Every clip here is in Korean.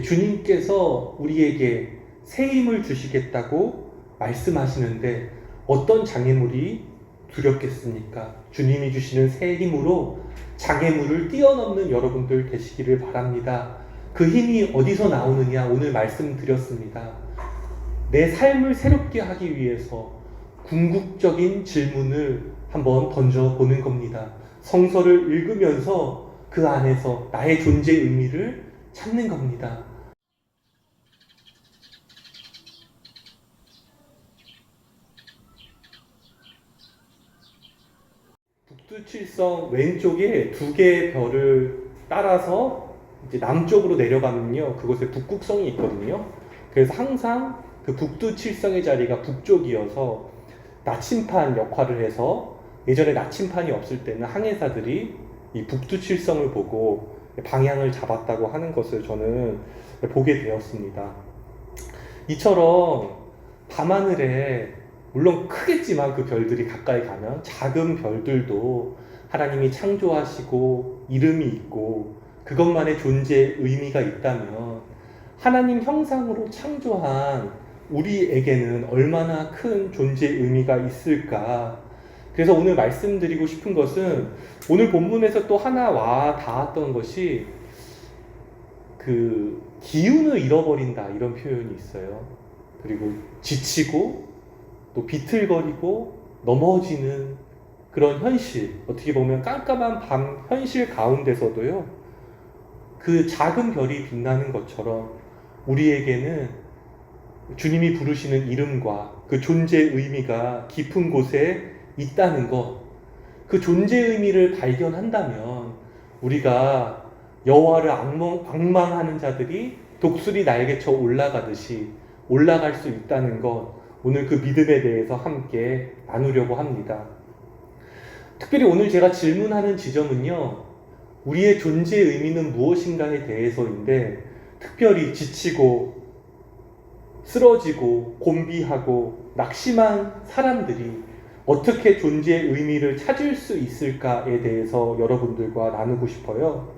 주님께서 우리에게 새 힘을 주시겠다고 말씀하시는데 어떤 장애물이 두렵겠습니까? 주님이 주시는 새 힘으로 장애물을 뛰어넘는 여러분들 되시기를 바랍니다. 그 힘이 어디서 나오느냐 오늘 말씀드렸습니다. 내 삶을 새롭게 하기 위해서 궁극적인 질문을 한번 던져보는 겁니다. 성서를 읽으면서 그 안에서 나의 존재 의미를 찾는 겁니다. 북두칠성 왼쪽에 두 개의 별을 따라서 이제 남쪽으로 내려가면요, 그곳에 북극성이 있거든요. 그래서 항상 그 북두칠성의 자리가 북쪽이어서 나침판 역할을 해서 예전에 나침판이 없을 때는 항해사들이 이 북두칠성을 보고 방향을 잡았다고 하는 것을 저는 보게 되었습니다. 이처럼 밤하늘에 물론 크겠지만 그 별들이 가까이 가면 작은 별들도 하나님이 창조하시고 이름이 있고 그것만의 존재의 의미가 있다면 하나님 형상으로 창조한 우리에게는 얼마나 큰 존재의 의미가 있을까. 그래서 오늘 말씀드리고 싶은 것은 오늘 본문에서 또 하나 와 닿았던 것이 그 기운을 잃어버린다 이런 표현이 있어요. 그리고 지치고 또 비틀거리고 넘어지는 그런 현실, 어떻게 보면 깜깜한 밤 현실 가운데서도요, 그 작은 별이 빛나는 것처럼 우리에게는 주님이 부르시는 이름과 그 존재의 의미가 깊은 곳에 있다는 것, 그 존재의 의미를 발견한다면 우리가 여호와를 앙망하는 자들이 독수리 날개쳐 올라가듯이 올라갈 수 있다는 것, 오늘 그 믿음에 대해서 함께 나누려고 합니다. 특별히 오늘 제가 질문하는 지점은요, 우리의 존재의 의미는 무엇인가에 대해서인데, 특별히 지치고 쓰러지고 곤비하고 낙심한 사람들이 어떻게 존재의 의미를 찾을 수 있을까에 대해서 여러분들과 나누고 싶어요.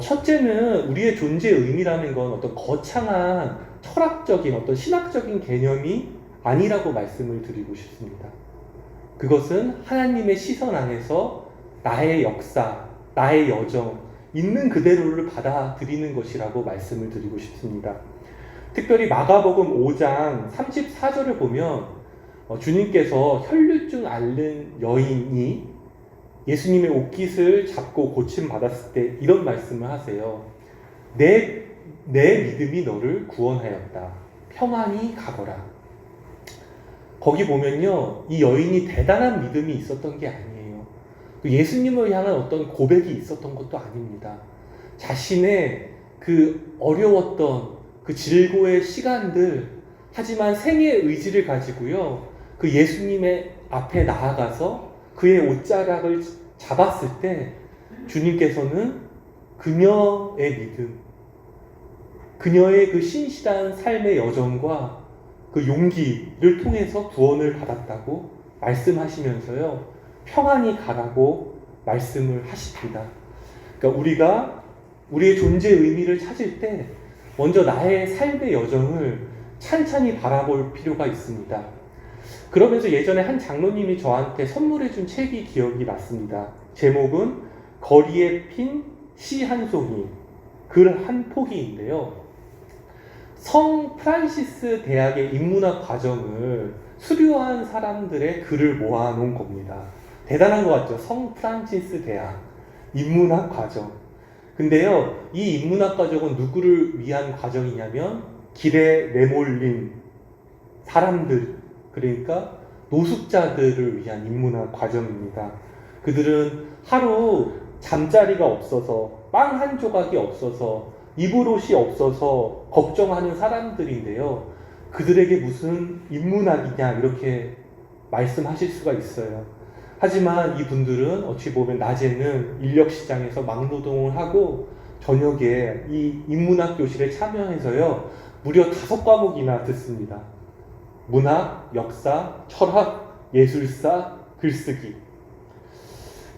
첫째는 우리의 존재의 의미라는 건 어떤 거창한 철학적인 어떤 신학적인 개념이 아니라고 말씀을 드리고 싶습니다. 그것은 하나님의 시선 안에서 나의 역사, 나의 여정, 있는 그대로를 받아들이는 것이라고 말씀을 드리고 싶습니다. 특별히 마가복음 5장 34절을 보면 주님께서 혈류증 앓는 여인이 예수님의 옷깃을 잡고 고침받았을 때 이런 말씀을 하세요. 내 믿음이 너를 구원하였다. 평안히 가거라. 거기 보면요, 이 여인이 대단한 믿음이 있었던 게 아니에요. 예수님을 향한 어떤 고백이 있었던 것도 아닙니다. 자신의 그 어려웠던 그 질고의 시간들, 하지만 생애의 의지를 가지고요, 그 예수님의 앞에 나아가서 그의 옷자락을 잡았을 때 주님께서는 그녀의 믿음, 그녀의 그 신실한 삶의 여정과 그 용기를 통해서 구원을 받았다고 말씀하시면서요, 평안히 가라고 말씀을 하십니다. 그러니까 우리가 우리의 존재의 의미를 찾을 때 먼저 나의 삶의 여정을 찬찬히 바라볼 필요가 있습니다. 그러면서 예전에 한 장로님이 저한테 선물해준 책이 기억이 났습니다. 제목은 거리에 핀 시 한 송이, 글 한 포기인데요. 성 프란시스 대학의 인문학 과정을 수료한 사람들의 글을 모아놓은 겁니다. 대단한 것 같죠? 성 프란시스 대학 인문학 과정. 근데요, 이 인문학 과정은 누구를 위한 과정이냐면 길에 내몰린 사람들, 그러니까 노숙자들을 위한 인문학 과정입니다. 그들은 하루 잠자리가 없어서, 빵 한 조각이 없어서, 입을 옷이 없어서 걱정하는 사람들인데요, 그들에게 무슨 인문학이냐 이렇게 말씀하실 수가 있어요. 하지만 이분들은 어찌 보면 낮에는 인력시장에서 막노동을 하고 저녁에 이 인문학 교실에 참여해서요, 무려 5과목이나 듣습니다. 문학, 역사, 철학, 예술사, 글쓰기.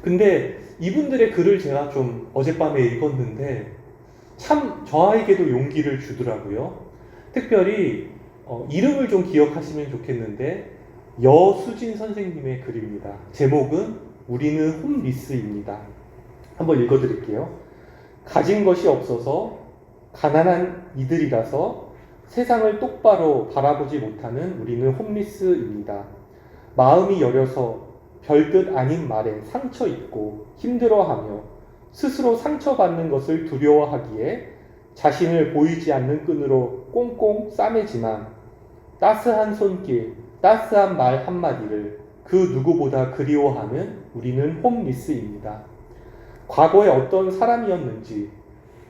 근데 이분들의 글을 제가 좀 어젯밤에 읽었는데 참 저에게도 용기를 주더라고요. 특별히 이름을 좀 기억하시면 좋겠는데 여수진 선생님의 글입니다. 제목은 우리는 홈리스입니다. 한번 읽어드릴게요. 가진 것이 없어서 가난한 이들이라서 세상을 똑바로 바라보지 못하는 우리는 홈리스입니다. 마음이 여려서 별뜻 아닌 말에 상처 입고 힘들어하며 스스로 상처받는 것을 두려워하기에 자신을 보이지 않는 끈으로 꽁꽁 싸매지만 따스한 손길, 따스한 말 한마디를 그 누구보다 그리워하는 우리는 홈리스입니다. 과거에 어떤 사람이었는지,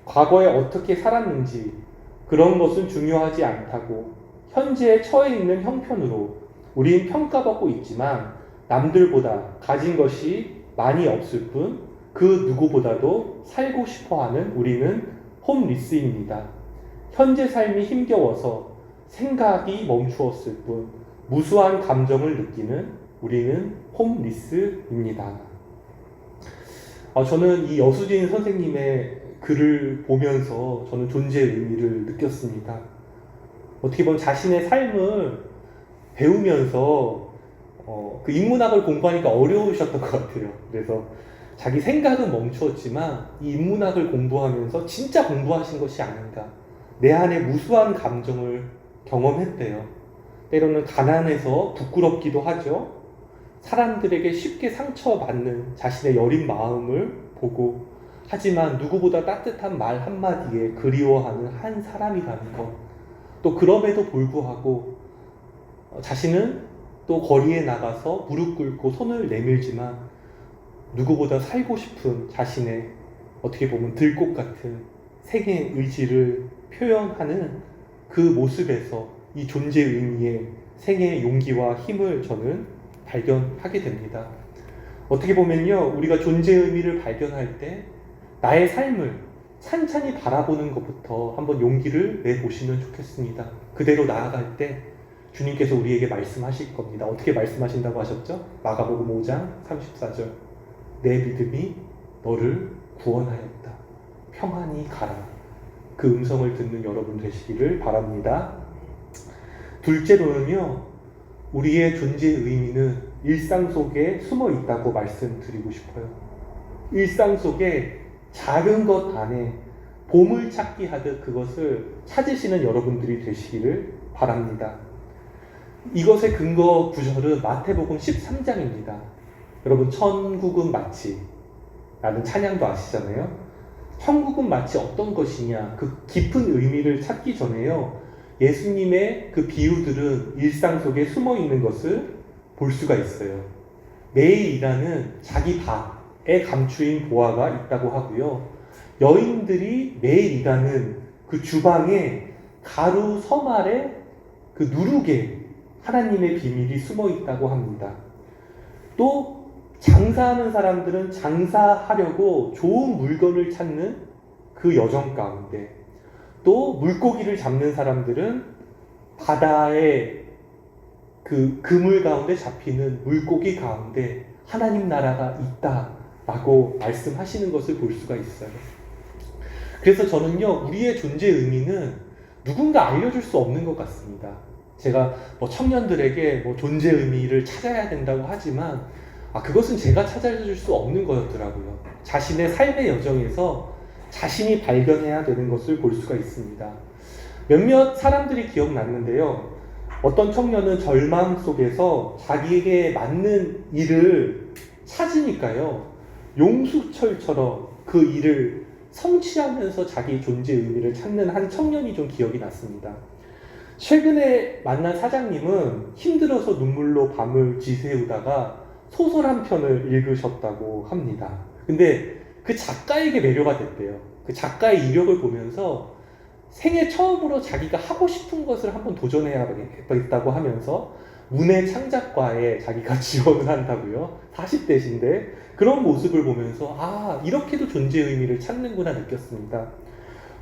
과거에 어떻게 살았는지 그런 것은 중요하지 않다고 현재에 처해 있는 형편으로 우린 평가받고 있지만 남들보다 가진 것이 많이 없을 뿐 그 누구보다도 살고 싶어하는 우리는 홈리스입니다. 현재 삶이 힘겨워서 생각이 멈추었을 뿐 무수한 감정을 느끼는 우리는 홈리스입니다. 저는 이 여수진 선생님의 글을 보면서 저는 존재의 의미를 느꼈습니다. 어떻게 보면 자신의 삶을 배우면서 그 인문학을 공부하니까 어려우셨던 것 같아요. 그래서 자기 생각은 멈추었지만 이 인문학을 공부하면서 진짜 공부하신 것이 아닌가. 내 안에 무수한 감정을 경험했대요. 때로는 가난해서 부끄럽기도 하죠. 사람들에게 쉽게 상처받는 자신의 여린 마음을 보고 하지만 누구보다 따뜻한 말 한마디에 그리워하는 한 사람이라는 것. 또 그럼에도 불구하고 자신은 또 거리에 나가서 무릎 꿇고 손을 내밀지만 누구보다 살고 싶은 자신의 어떻게 보면 들꽃 같은 생의 의지를 표현하는 그 모습에서 이 존재 의미의 생의 용기와 힘을 저는 발견하게 됩니다. 어떻게 보면요, 우리가 존재 의미를 발견할 때 나의 삶을 찬찬히 바라보는 것부터 한번 용기를 내보시면 좋겠습니다. 그대로 나아갈 때 주님께서 우리에게 말씀하실 겁니다. 어떻게 말씀하신다고 하셨죠? 마가복음 5장 34절. 내 믿음이 너를 구원하였다. 평안히 가라. 그 음성을 듣는 여러분 되시기를 바랍니다. 둘째로는요, 우리의 존재의 의미는 일상 속에 숨어 있다고 말씀드리고 싶어요. 일상 속에 작은 것 안에 보물찾기 하듯 그것을 찾으시는 여러분들이 되시기를 바랍니다. 이것의 근거 구절은 마태복음 13장입니다. 여러분, 천국은 마치 라는 찬양도 아시잖아요. 천국은 마치 어떤 것이냐, 그 깊은 의미를 찾기 전에요, 예수님의 그 비유들은 일상 속에 숨어 있는 것을 볼 수가 있어요. 매일 일하는 자기 밥에 감추인 보화가 있다고 하고요. 여인들이 매일 일하는 그 주방에 가루 섬 아래 그 누룩에 하나님의 비밀이 숨어 있다고 합니다. 또 장사하는 사람들은 장사하려고 좋은 물건을 찾는 그 여정 가운데, 또 물고기를 잡는 사람들은 바다의 그 그물 가운데 잡히는 물고기 가운데 하나님 나라가 있다라고 말씀하시는 것을 볼 수가 있어요. 그래서 저는요, 우리의 존재 의미는 누군가 알려줄 수 없는 것 같습니다. 제가 청년들에게 존재 의미를 찾아야 된다고 하지만 그것은 제가 찾아줄 수 없는 거였더라고요. 자신의 삶의 여정에서 자신이 발견해야 되는 것을 볼 수가 있습니다. 몇몇 사람들이 기억났는데요. 어떤 청년은 절망 속에서 자기에게 맞는 일을 찾으니까요, 용수철처럼 그 일을 성취하면서 자기 존재 의미를 찾는 한 청년이 좀 기억이 났습니다. 최근에 만난 사장님은 힘들어서 눈물로 밤을 지새우다가 소설 한 편을 읽으셨다고 합니다. 근데 그 작가에게 매료가 됐대요. 그 작가의 이력을 보면서 생애 처음으로 자기가 하고 싶은 것을 한번 도전해야겠다고 하면서 문해 창작과에 자기가 지원을 한다고요. 40대신데 그런 모습을 보면서 이렇게도 존재의 의미를 찾는구나 느꼈습니다.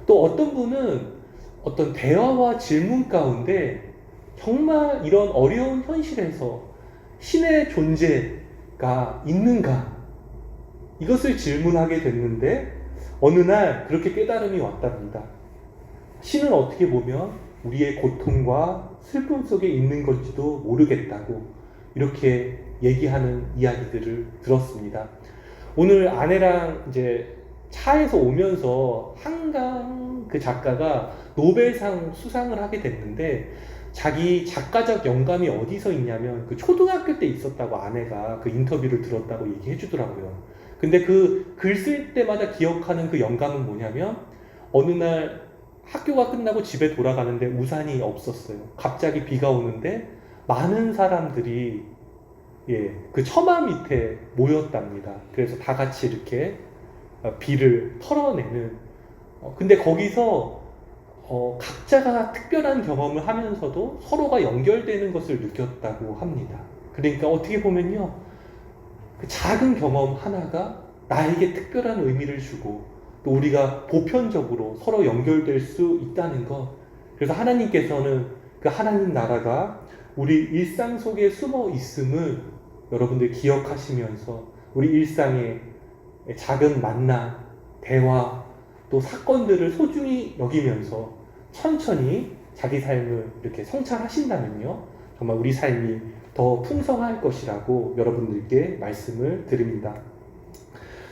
또 어떤 분은 어떤 대화와 질문 가운데 정말 이런 어려운 현실에서 신의 존재가 있는가? 이것을 질문하게 됐는데 어느 날 그렇게 깨달음이 왔답니다. 신은 어떻게 보면 우리의 고통과 슬픔 속에 있는 건지도 모르겠다고 이렇게 얘기하는 이야기들을 들었습니다. 오늘 아내랑 이제 차에서 오면서 한강 그 작가가 노벨상 수상을 하게 됐는데 자기 작가적 영감이 어디서 있냐면 그 초등학교 때 있었다고 아내가 그 인터뷰를 들었다고 얘기해 주더라고요. 근데 그 글 쓸 때마다 기억하는 그 영감은 뭐냐면 어느 날 학교가 끝나고 집에 돌아가는데 우산이 없었어요. 갑자기 비가 오는데 많은 사람들이 그 처마 밑에 모였답니다. 그래서 다 같이 이렇게 비를 털어내는 근데 거기서 각자가 특별한 경험을 하면서도 서로가 연결되는 것을 느꼈다고 합니다. 그러니까 어떻게 보면요, 그 작은 경험 하나가 나에게 특별한 의미를 주고 또 우리가 보편적으로 서로 연결될 수 있다는 것. 그래서 하나님께서는 그 하나님 나라가 우리 일상 속에 숨어 있음을 여러분들 기억하시면서 우리 일상의 작은 만남, 대화, 또 사건들을 소중히 여기면서 천천히 자기 삶을 이렇게 성찰하신다면요, 정말 우리 삶이 더 풍성할 것이라고 여러분들께 말씀을 드립니다.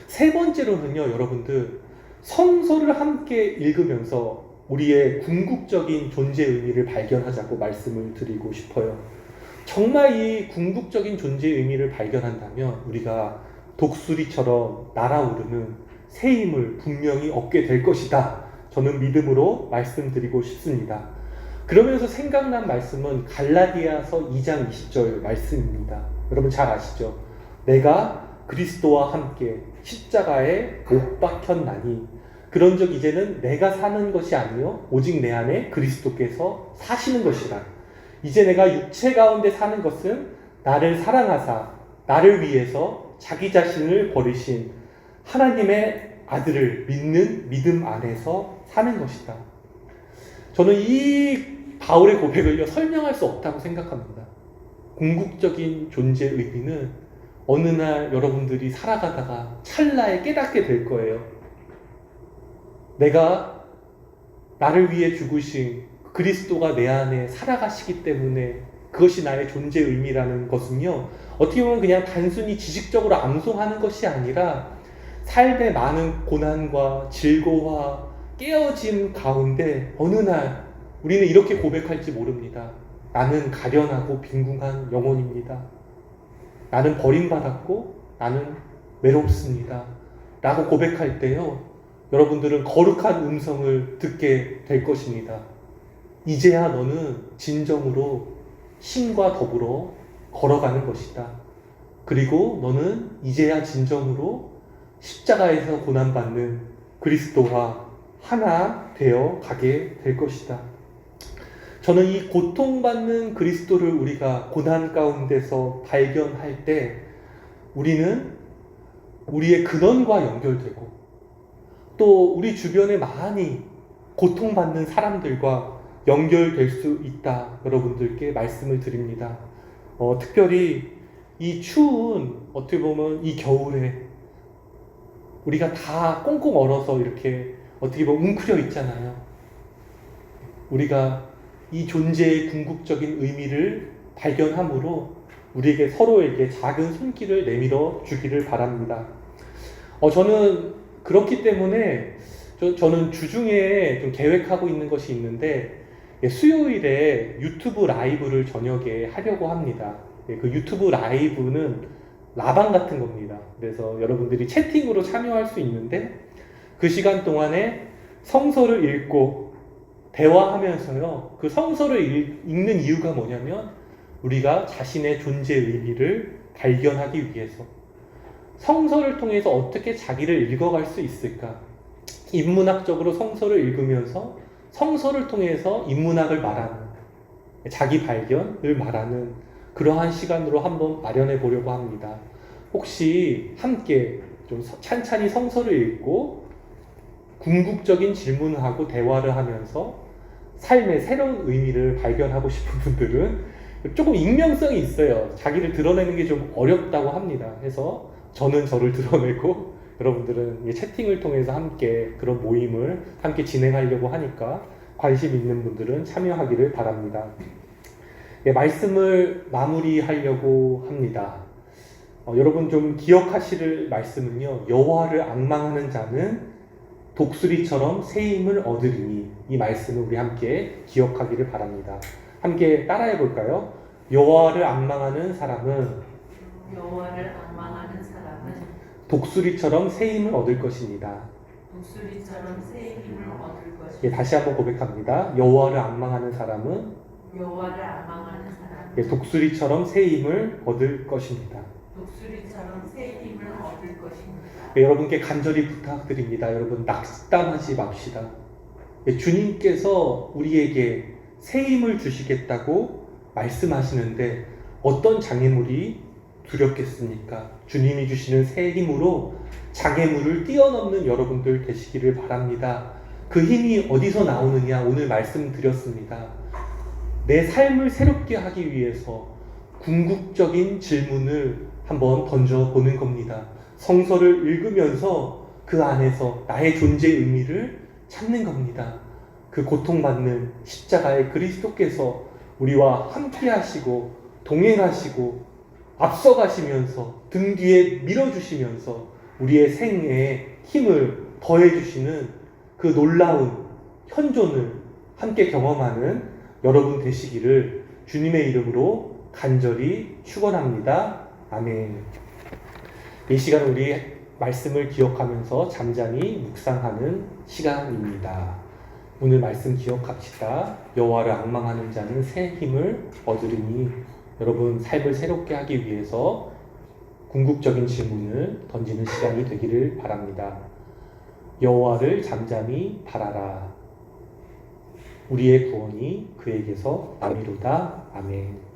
세 번째로는요, 여러분들 성서를 함께 읽으면서 우리의 궁극적인 존재 의미를 발견하자고 말씀을 드리고 싶어요. 정말 이 궁극적인 존재 의미를 발견한다면 우리가 독수리처럼 날아오르는 새 힘을 분명히 얻게 될 것이다. 저는 믿음으로 말씀드리고 싶습니다. 그러면서 생각난 말씀은 갈라디아서 2장 20절 말씀입니다. 여러분 잘 아시죠? 내가 그리스도와 함께 십자가에 못 박혔나니 그런즉 이제는 내가 사는 것이 아니요 오직 내 안에 그리스도께서 사시는 것이라. 이제 내가 육체 가운데 사는 것은 나를 사랑하사 나를 위해서 자기 자신을 버리신 하나님의 아들을 믿는 믿음 안에서 사는 것이다. 저는 이 바울의 고백을 설명할 수 없다고 생각합니다. 궁극적인 존재 의미는 어느 날 여러분들이 살아가다가 찰나에 깨닫게 될 거예요. 내가 나를 위해 죽으신 그리스도가 내 안에 살아가시기 때문에 그것이 나의 존재 의미라는 것은요, 어떻게 보면 그냥 단순히 지식적으로 암송하는 것이 아니라 삶의 많은 고난과 질고와 깨어짐 가운데 어느 날 우리는 이렇게 고백할지 모릅니다. 나는 가련하고 빈궁한 영혼입니다. 나는 버림받았고 나는 외롭습니다. 라고 고백할 때요, 여러분들은 거룩한 음성을 듣게 될 것입니다. 이제야 너는 진정으로 신과 더불어 걸어가는 것이다. 그리고 너는 이제야 진정으로 십자가에서 고난받는 그리스도와 하나 되어 가게 될 것이다. 저는 이 고통받는 그리스도를 우리가 고난 가운데서 발견할 때 우리는 우리의 근원과 연결되고 또 우리 주변에 많이 고통받는 사람들과 연결될 수 있다. 여러분들께 말씀을 드립니다. 특별히 이 추운 어떻게 보면 이 겨울에 우리가 다 꽁꽁 얼어서 이렇게 어떻게 보면 웅크려 있잖아요. 우리가 이 존재의 궁극적인 의미를 발견함으로 우리에게 서로에게 작은 손길을 내밀어 주기를 바랍니다. 저는 그렇기 때문에 저는 주중에 좀 계획하고 있는 것이 있는데 수요일에 유튜브 라이브를 저녁에 하려고 합니다. 그 유튜브 라이브는 라방 같은 겁니다. 그래서 여러분들이 채팅으로 참여할 수 있는데 그 시간 동안에 성서를 읽고 대화하면서요, 그 성서를 읽는 이유가 뭐냐면 우리가 자신의 존재 의미를 발견하기 위해서, 성서를 통해서 어떻게 자기를 읽어갈 수 있을까, 인문학적으로 성서를 읽으면서 성서를 통해서 인문학을 말하는, 자기 발견을 말하는 그러한 시간으로 한번 마련해 보려고 합니다. 혹시 함께 좀 찬찬히 성서를 읽고 궁극적인 질문을 하고 대화를 하면서 삶의 새로운 의미를 발견하고 싶은 분들은, 조금 익명성이 있어요. 자기를 드러내는 게 좀 어렵다고 합니다. 해서 저는 저를 드러내고 여러분들은 이 채팅을 통해서 함께 그런 모임을 함께 진행하려고 하니까 관심 있는 분들은 참여하기를 바랍니다. 예, 말씀을 마무리하려고 합니다. 여러분 좀 기억하실 말씀은요. 여호와를 앙망하는 자는 독수리처럼 새 힘을 얻으리니, 이 말씀을 우리 함께 기억하기를 바랍니다. 함께 따라해 볼까요? 여호와를 앙망하는 사람은 독수리처럼 새 힘을 얻을 것입니다. 독수리처럼 새 힘을 얻을 것입니다. 예, 다시 한번 고백합니다. 여호와를 앙망하는 사람은 독수리처럼 새 힘을 얻을 것입니다. 독수리처럼 새 힘을 얻을 것입니다. 예, 여러분께 간절히 부탁드립니다. 여러분 낙담하지 맙시다. 예, 주님께서 우리에게 새 힘을 주시겠다고 말씀하시는데 어떤 장애물이 두렵겠습니까? 주님이 주시는 새 힘으로 장애물을 뛰어넘는 여러분들 되시기를 바랍니다. 그 힘이 어디서 나오느냐 오늘 말씀드렸습니다. 내 삶을 새롭게 하기 위해서 궁극적인 질문을 한번 던져보는 겁니다. 성서를 읽으면서 그 안에서 나의 존재의 의미를 찾는 겁니다. 그 고통받는 십자가의 그리스도께서 우리와 함께 하시고 동행하시고 앞서가시면서 등 뒤에 밀어주시면서 우리의 생애에 힘을 더해주시는 그 놀라운 현존을 함께 경험하는 여러분 되시기를 주님의 이름으로 간절히 축원합니다. 아멘. 이 시간 우리 말씀을 기억하면서 잠잠히 묵상하는 시간입니다. 오늘 말씀 기억합시다. 여호와를 앙망하는 자는 새 힘을 얻으리니, 여러분 삶을 새롭게 하기 위해서 궁극적인 질문을 던지는 시간이 되기를 바랍니다. 여호와를 잠잠히 바라라. 우리의 구원이 그에게서 남이로다. 아멘.